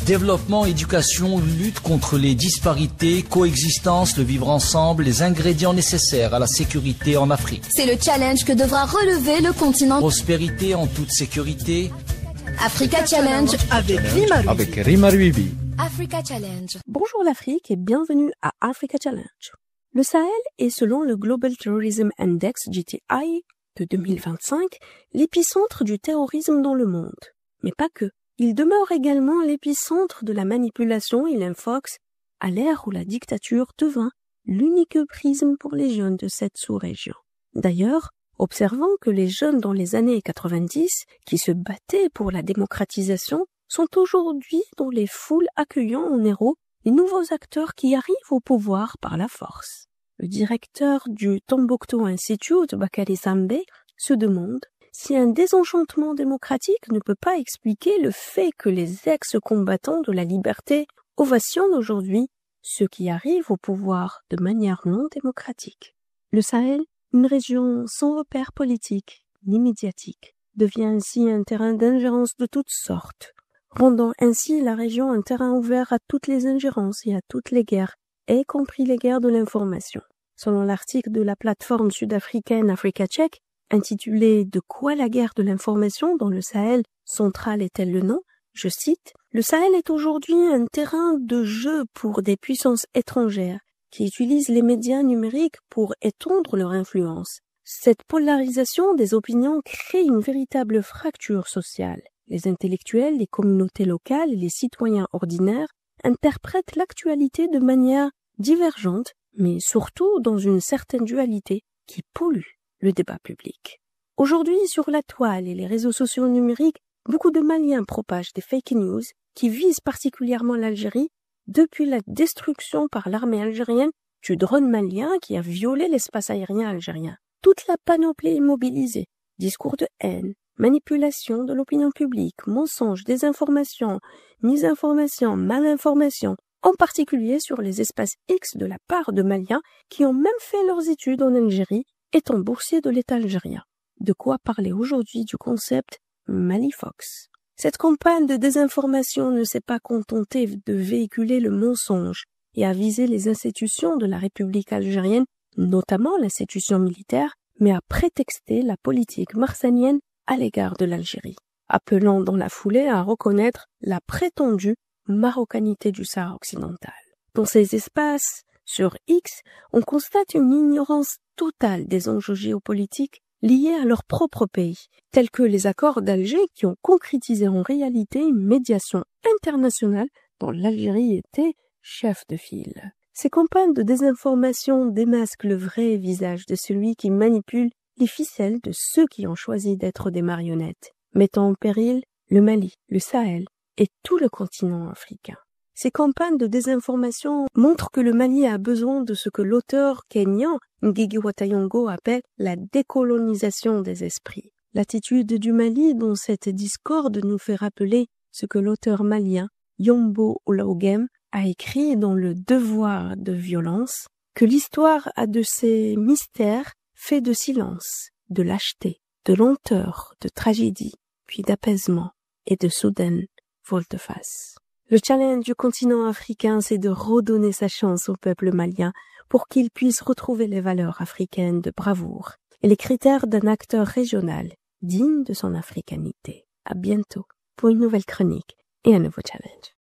Développement, éducation, lutte contre les disparités, coexistence, le vivre ensemble, les ingrédients nécessaires à la sécurité en Afrique. C'est le challenge que devra relever le continent. Prospérité en toute sécurité. Africa Challenge avec Rima Ruibi. Africa Challenge. Bonjour l'Afrique et bienvenue à Africa Challenge. Le Sahel est, selon le Global Terrorism Index GTI de 2025, l'épicentre du terrorisme dans le monde. Mais pas que. Il demeure également l'épicentre de la manipulation et l'infox à l'ère où la dictature devint l'unique prisme pour les jeunes de cette sous-région. D'ailleurs, observant que les jeunes dans les années 90 qui se battaient pour la démocratisation sont aujourd'hui dans les foules accueillant en héros les nouveaux acteurs qui arrivent au pouvoir par la force. Le directeur du Tombouctou Institute, Bakary Sambé, se demande si un désenchantement démocratique ne peut pas expliquer le fait que les ex-combattants de la liberté ovationnent aujourd'hui ceux qui arrivent au pouvoir de manière non démocratique. Le Sahel, une région sans repères politiques ni médiatiques, devient ainsi un terrain d'ingérence de toutes sortes, rendant ainsi la région un terrain ouvert à toutes les ingérences et à toutes les guerres, y compris les guerres de l'information. Selon l'article de la plateforme sud-africaine Africa Check, intitulé « De quoi la guerre de l'information dans le Sahel central est-elle le nom ?» Je cite, « Le Sahel est aujourd'hui un terrain de jeu pour des puissances étrangères qui utilisent les médias numériques pour étendre leur influence. Cette polarisation des opinions crée une véritable fracture sociale. Les intellectuels, les communautés locales et les citoyens ordinaires interprètent l'actualité de manière divergente, mais surtout dans une certaine dualité qui pollue le débat public. Aujourd'hui, sur la toile et les réseaux sociaux numériques, beaucoup de Maliens propagent des fake news qui visent particulièrement l'Algérie depuis la destruction par l'armée algérienne du drone malien qui a violé l'espace aérien algérien. Toute la panoplie est mobilisée. Discours de haine, manipulation de l'opinion publique, mensonges, désinformation, misinformation, malinformation, en particulier sur les espaces X de la part de Maliens qui ont même fait leurs études en Algérie étant boursier de l'État algérien. De quoi parler aujourd'hui du concept Malifox. Cette campagne de désinformation ne s'est pas contentée de véhiculer le mensonge et a visé les institutions de la République algérienne, notamment l'institution militaire, mais a prétexté la politique marsanienne à l'égard de l'Algérie, appelant dans la foulée à reconnaître la prétendue marocanité du Sahara occidental. Dans ces espaces, sur X, on constate une ignorance totale des enjeux géopolitiques liés à leur propre pays, tels que les accords d'Alger qui ont concrétisé en réalité une médiation internationale dont l'Algérie était chef de file. Ces campagnes de désinformation démasquent le vrai visage de celui qui manipule les ficelles de ceux qui ont choisi d'être des marionnettes, mettant en péril le Mali, le Sahel et tout le continent africain. Ces campagnes de désinformation montrent que le Mali a besoin de ce que l'auteur kényan Ngugi wa Thiong'o appelle la décolonisation des esprits. L'attitude du Mali dans cette discorde nous fait rappeler ce que l'auteur malien Yombo Olaogem a écrit dans Le Devoir de violence, que l'histoire a de ces mystères faits de silence, de lâcheté, de lenteur, de tragédie, puis d'apaisement et de soudaine volte-face. Le challenge du continent africain, c'est de redonner sa chance au peuple malien pour qu'il puisse retrouver les valeurs africaines de bravoure et les critères d'un acteur régional digne de son africanité. À bientôt pour une nouvelle chronique et un nouveau challenge.